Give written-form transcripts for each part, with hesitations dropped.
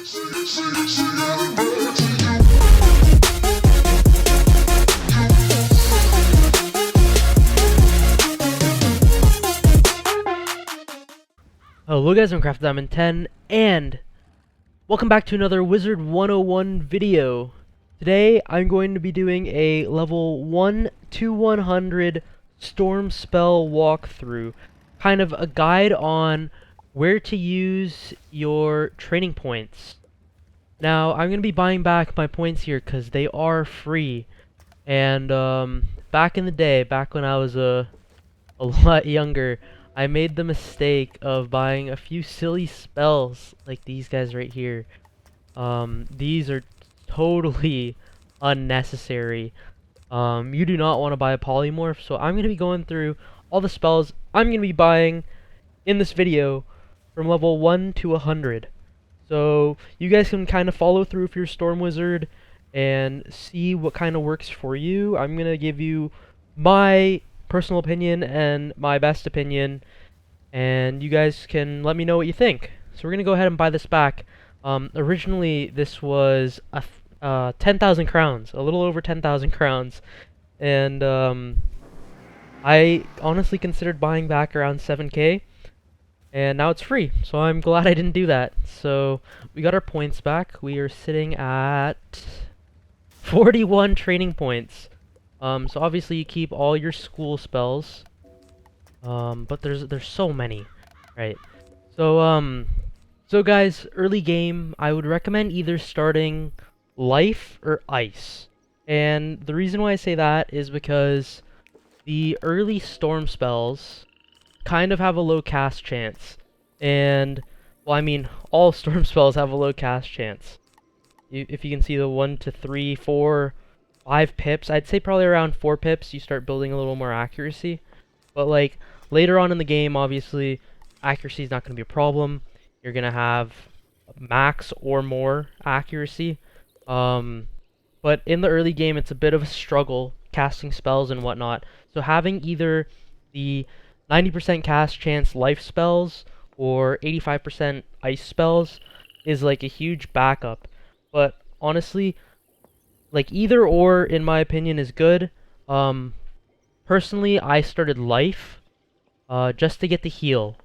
Hello guys, I'm CroctoPIA, and welcome back to another Wizard101 video. Today I'm going to be doing a level 1 to 100 storm spell walkthrough, kind of a guide on where to use your training points. Now I'm going to be buying back my points here because they are free, and back in the day, back when I was a lot younger, I made the mistake of buying a few silly spells like these guys right here. These are totally unnecessary. You do not want to buy a polymorph, so I'm going to be going through all the spells I'm going to be buying in this video from level 1 to 100. So you guys can kind of follow through if you're a Storm Wizard and see what kind of works for you. I'm going to give you my personal opinion and my best opinion, and you guys can let me know what you think. So we're gonna go ahead and buy this back. Originally this was 10,000 crowns, a little over 10,000 crowns, and I honestly considered buying back around 7k, and now it's free, so I'm glad I didn't do that. So we got our points back. We are sitting at 41 training points. So obviously you keep all your school spells, but there's so many, right? So so guys, early game, I would recommend either starting life or ice, and the reason why I say that is because the early storm spells kind of have a low cast chance, and well, I mean, all storm spells have a low cast chance. If you can see the 1 to 3, 4, 5 pips, I'd say probably around 4 pips you start building a little more accuracy. But like later on in the game, obviously accuracy is not going to be a problem. You're going to have max or more accuracy. But in the early game it's a bit of a struggle casting spells and whatnot. So having either the 90% cast chance life spells or 85% ice spells is like a huge backup. But honestly, like either or, in my opinion, is good. Personally, I started life, just to get the heal,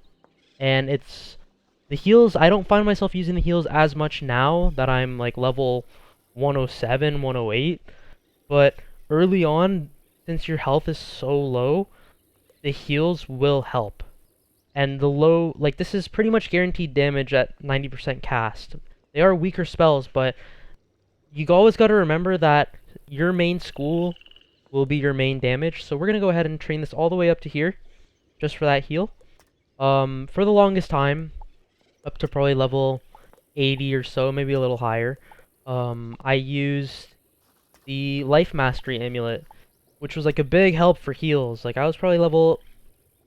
and the heals. I don't find myself using the heals as much now that I'm like level 107, 108. But early on, since your health is so low, the heals will help. And the low, like this is pretty much guaranteed damage at 90% cast. They are weaker spells, but you always got to remember that your main school will be your main damage. So we're going to go ahead and train this all the way up to here, just for that heal. For the longest time, up to probably level 80 or so, maybe a little higher, I used the Life Mastery Amulet, which was like a big help for heals. Like I was probably level,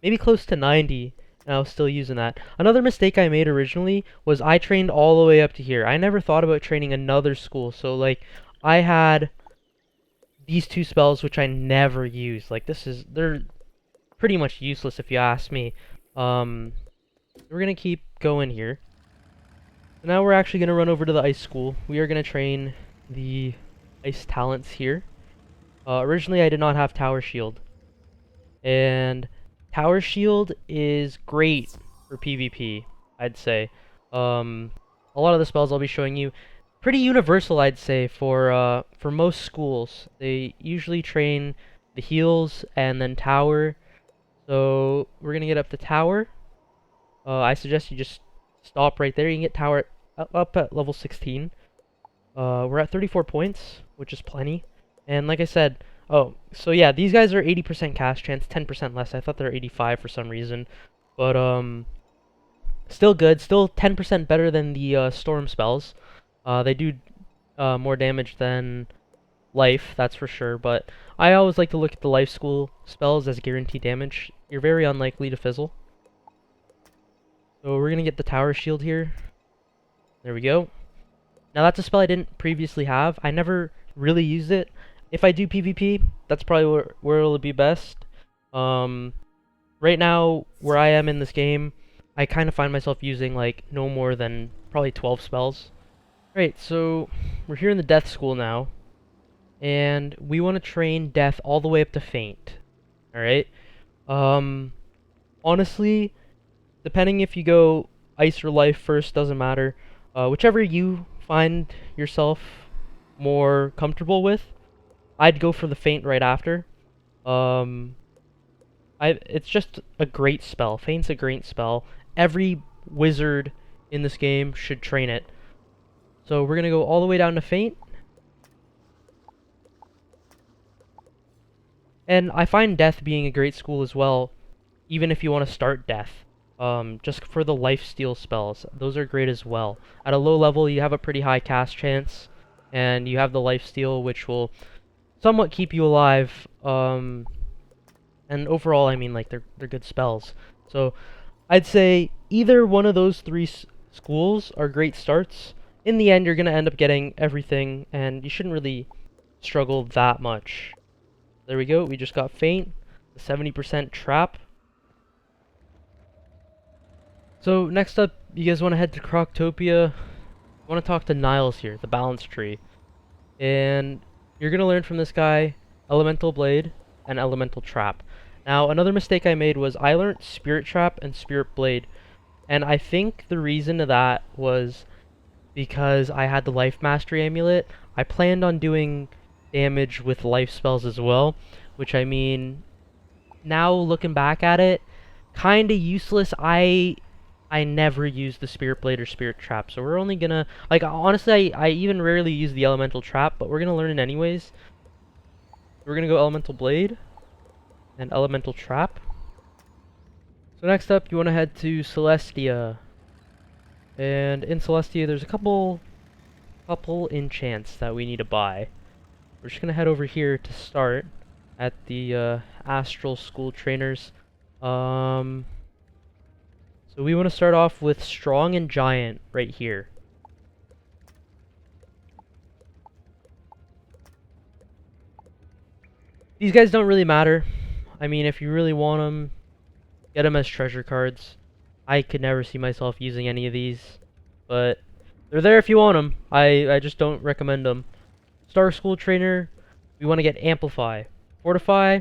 maybe close to 90, and I was still using that. Another mistake I made originally was I trained all the way up to here. I never thought about training another school. So like I had these two spells which I never used. Like they're pretty much useless if you ask me. We're gonna keep going here. So now we're actually gonna run over to the ice school. We are gonna train the ice talents here. Originally I did not have Tower Shield, and Tower Shield is great for PvP, I'd say. A lot of the spells I'll be showing you, pretty universal, I'd say, for most schools. They usually train the heals and then Tower. So we're gonna get up to Tower. I suggest you just stop right there. You can get Tower up at level 16. We're at 34 points, which is plenty. And like I said, oh, so yeah, these guys are 80% cast chance, 10% less. I thought they were 85 for some reason. But, still good. Still 10% better than the storm spells. They do more damage than life, that's for sure. But I always like to look at the life school spells as guaranteed damage. You're very unlikely to fizzle. So we're going to get the Tower Shield here. There we go. Now that's a spell I didn't previously have. I never really used it. If I do PvP, that's probably where it'll be best. Right now, where I am in this game, I kind of find myself using like no more than probably 12 spells. Right, so we're here in the Death School now, and we want to train Death all the way up to Faint. Alright? Um, Honestly, depending if you go Ice or Life first, doesn't matter. Whichever you find yourself more comfortable with, I'd go for the Faint right after. Um, it's just a great spell. Faint's a great spell. Every wizard in this game should train it. So we're gonna go all the way down to Faint. And I find Death being a great school as well, even if you want to start Death. Just for the lifesteal spells, those are great as well. At a low level, you have a pretty high cast chance, and you have the lifesteal, which will somewhat keep you alive. And overall, I mean, like they're good spells. So I'd say either one of those three schools are great starts. In the end, you're gonna end up getting everything, and you shouldn't really struggle that much. There we go. We just got Faint, the 70% trap. So next up, you guys want to head to CroctoPIA. I want to talk to Niles here, the balance tree. And you're going to learn from this guy Elemental Blade and Elemental Trap. Now, another mistake I made was I learned Spirit Trap and Spirit Blade. And I think the reason of that was because I had the Life Mastery Amulet. I planned on doing damage with life spells as well, which I mean, now looking back at it, kinda useless. I never used the Spirit Blade or Spirit Trap, so we're only gonna, like, honestly, I even rarely use the Elemental Trap, but we're gonna learn it anyways. We're gonna go Elemental Blade and Elemental Trap. So next up, you wanna head to Celestia. And in Celestia, there's a couple enchants that we need to buy. We're just gonna head over here to start at the Astral School Trainers. So we want to start off with Strong and Giant right here. These guys don't really matter. I mean, if you really want them, get them as treasure cards. I could never see myself using any of these, but they're there if you want them. I just don't recommend them. Star School Trainer, we want to get Amplify. Fortify,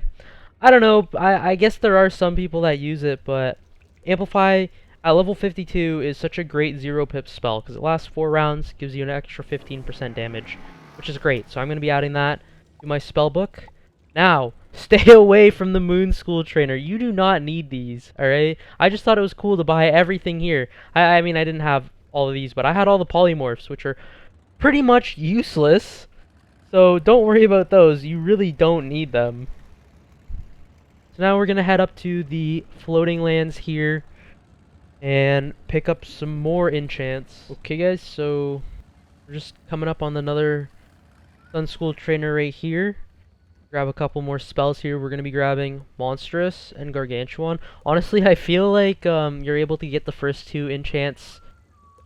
I don't know, I guess there are some people that use it, but Amplify at level 52 is such a great 0-pip spell, because it lasts 4 rounds, gives you an extra 15% damage, which is great, so I'm going to be adding that to my spell book. Now, stay away from the Moon School Trainer. You do not need these, alright? I just thought it was cool to buy everything here. I mean, I didn't have all of these, but I had all the polymorphs, which are pretty much useless. So don't worry about those. You really don't need them. So now we're going to head up to the floating lands here and pick up some more enchants. Okay guys, so we're just coming up on another Sun School Trainer right here. Grab a couple more spells here. We're going to be grabbing Monstrous and Gargantuan. Honestly, I feel like you're able to get the first 2 enchants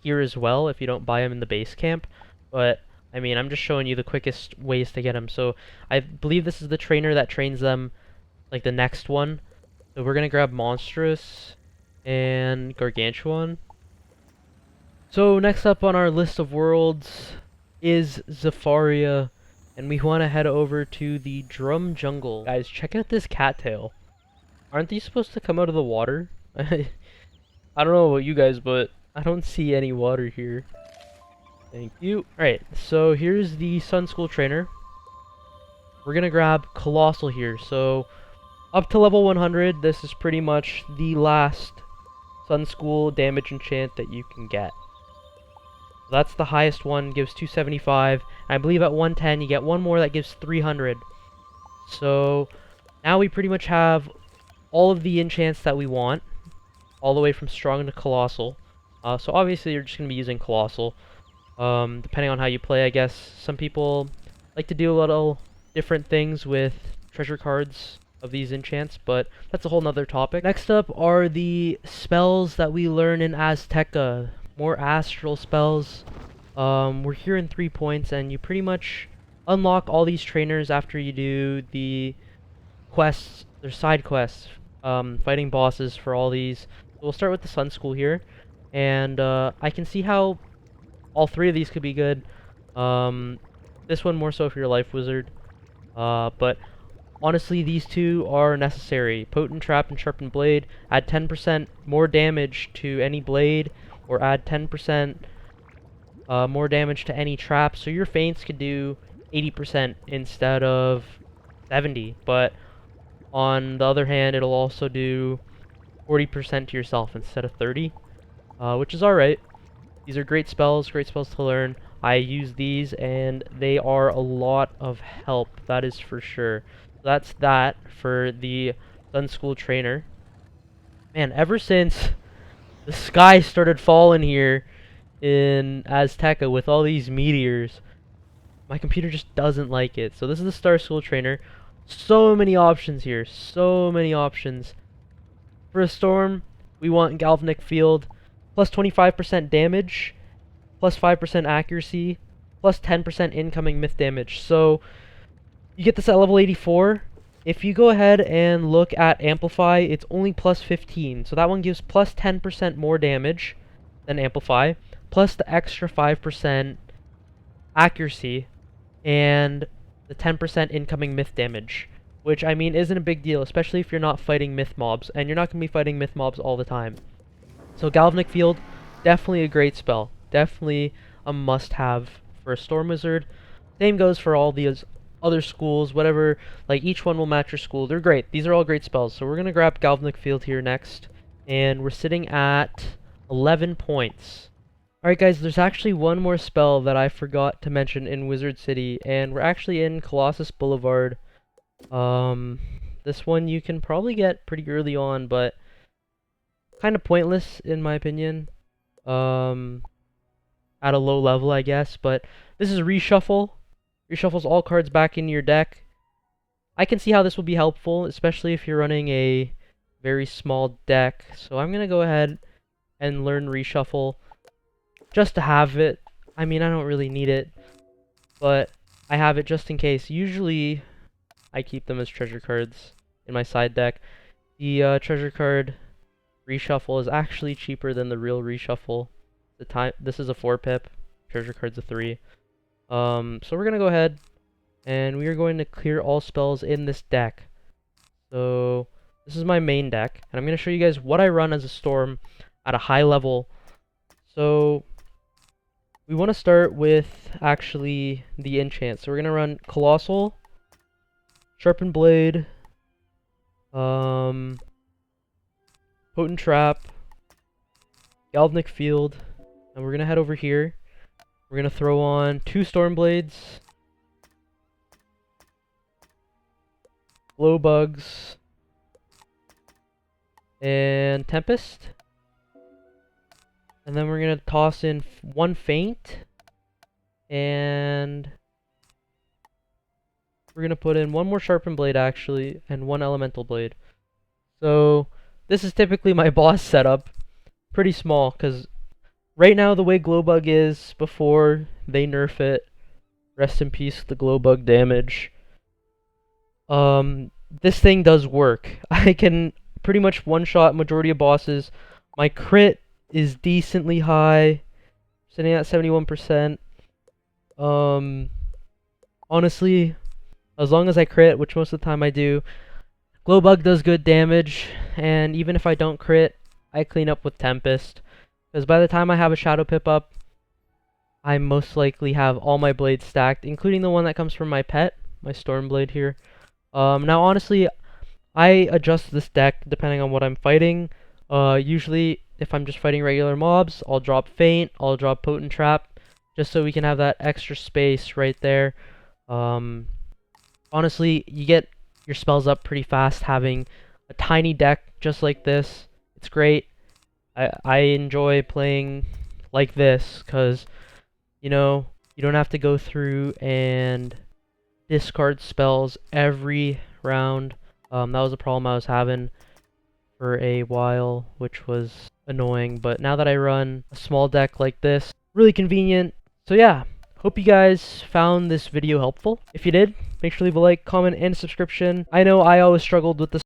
here as well if you don't buy them in the base camp. But I mean, I'm just showing you the quickest ways to get them. So I believe this is the trainer that trains them, like the next one. So we're going to grab Monstrous and Gargantuan. So next up on our list of worlds is Zafaria. And we want to head over to the Drum Jungle. Guys, check out this cattail. Aren't these supposed to come out of the water? I don't know about you guys, but I don't see any water here. Thank you. Alright, so here's the Sun School Trainer. We're gonna grab Colossal here. So, up to level 100, this is pretty much the last Sun School damage enchant that you can get. That's the highest one, gives 275. I believe at 110 you get one more that gives 300. So now we pretty much have all of the enchants that we want, all the way from Strong to Colossal. So obviously you're just going to be using Colossal, depending on how you play, I guess. Some people like to do a little different things with treasure cards of these enchants, but that's a whole nother topic. Next up are the spells that we learn in Azteca. More astral spells. We're here in 3 points, and you pretty much unlock all these trainers after you do the quests, their side quests, fighting bosses for all these. So we'll start with the Sun School here, and I can see how All three of these could be good. This one more so if you're a life wizard. But honestly, these two are necessary. Potent Trap and Sharpened Blade add 10% more damage to any blade, or add 10% more damage to any trap. So your feints could do 80% instead of 70. But on the other hand, it'll also do 40% to yourself instead of 30, which is alright. These are great spells to learn. I use these, and they are a lot of help, that is for sure. So that's that for the Sun School Trainer. Man, ever since the sky started falling here in Azteca with all these meteors, my computer just doesn't like it. So this is the Star School Trainer. So many options here, so many options. For a storm, we want Galvanic Field, plus 25% damage, plus 5% accuracy, plus 10% incoming myth damage. So you get this at level 84. If you go ahead and look at Amplify, it's only plus 15. So that one gives plus 10% more damage than Amplify, plus the extra 5% accuracy, and the 10% incoming myth damage. Which, I mean, isn't a big deal, especially if you're not fighting myth mobs, and you're not going to be fighting myth mobs all the time. So Galvanic Field, definitely a great spell. Definitely a must-have for a Storm Wizard. Same goes for all these other schools, whatever, like each one will match your school. They're great. These are all great spells. So we're going to grab Galvanic Field here next, and we're sitting at 11 points. Alright guys, there's actually one more spell that I forgot to mention in Wizard City, and we're actually in Colossus Boulevard. This one you can probably get pretty early on, but kind of pointless in my opinion. At a low level, I guess, but this is Reshuffle. Reshuffles all cards back into your deck. I can see how this will be helpful, especially if you're running a very small deck. So I'm gonna go ahead and learn Reshuffle just to have it. I mean, I don't really need it, but I have it just in case. Usually I keep them as treasure cards in my side deck. The treasure card Reshuffle is actually cheaper than the real Reshuffle. This is a 4-pip, treasure card's a 3. So we're gonna go ahead and we are going to clear all spells in this deck. So this is my main deck, and I'm gonna show you guys what I run as a storm at a high level. So we want to start with actually the enchant. So we're gonna run Colossal, Sharpened Blade, Potent Trap, Galvanic Field, and we're gonna head over here. We're gonna throw on 2 Storm Blades, Glow Bugs, and Tempest. And then we're gonna toss in 1 Feint, and we're gonna put in 1 more Sharpened Blade actually, and 1 Elemental Blade. So this is typically my boss setup. Pretty small, because right now the way Glowbug is, before they nerf it, rest in peace the Glowbug damage, this thing does work. I can pretty much one-shot majority of bosses. My crit is decently high, sitting at 71%. Honestly, as long as I crit, which most of the time I do, Glowbug does good damage, and even if I don't crit, I clean up with Tempest. Because by the time I have a Shadow Pip up, I most likely have all my blades stacked, including the one that comes from my pet, my Storm Blade here. Now honestly, I adjust this deck depending on what I'm fighting. Usually, if I'm just fighting regular mobs, I'll drop Feint, I'll drop Potent Trap, just so we can have that extra space right there. Honestly, you get your spells up pretty fast having a tiny deck just like this. It's great. I enjoy playing like this because, you know, you don't have to go through and discard spells every round. That was a problem I was having for a while, which was annoying. But now that I run a small deck like this, really convenient. So yeah, hope you guys found this video helpful. If you did, make sure to leave a like, comment, and subscription. I know I always struggled with this